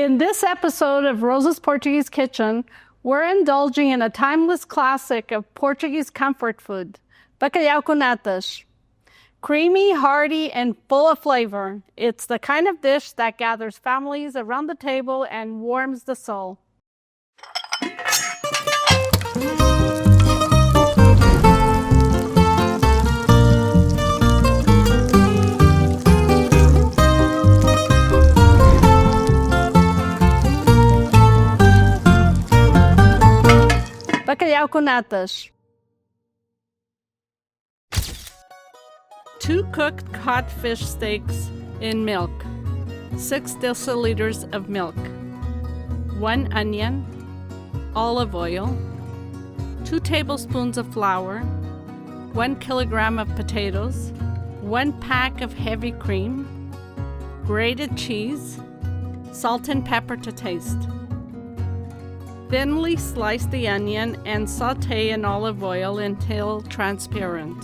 In this episode of Rosa's Portuguese Kitchen, we're indulging in a timeless classic of Portuguese comfort food, bacalhau com natas. Creamy, hearty, and full of flavor, it's the kind of dish that gathers families around the table and warms the soul. Bacalhau com natas. 2 cooked codfish steaks in milk, 6 deciliters of milk, 1 onion, olive oil, 2 tablespoons of flour, 1 kilogram of potatoes, 1 pack of heavy cream, grated cheese, salt and pepper to taste. Thinly slice the onion and sauté in olive oil until transparent.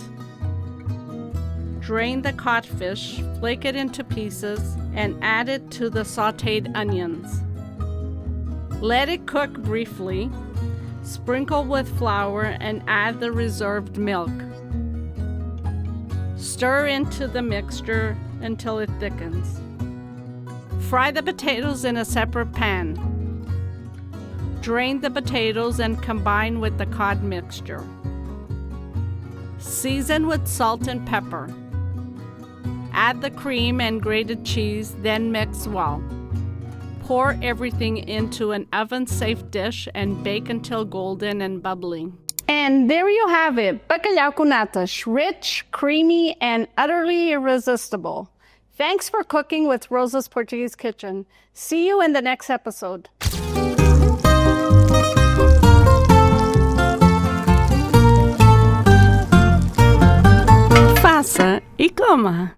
Drain the codfish, flake it into pieces, and add it to the sautéed onions. Let it cook briefly, sprinkle with flour, and add the reserved milk. Stir into the mixture until it thickens. Fry the potatoes in a separate pan. Drain the potatoes and combine with the cod mixture. Season with salt and pepper. Add the cream and grated cheese, then mix well. Pour everything into an oven-safe dish and bake until golden and bubbly. And there you have it, bacalhau com natas, rich, creamy, and utterly irresistible. Thanks for cooking with Rosa's Portuguese Kitchen. See you in the next episode. Faça e coma!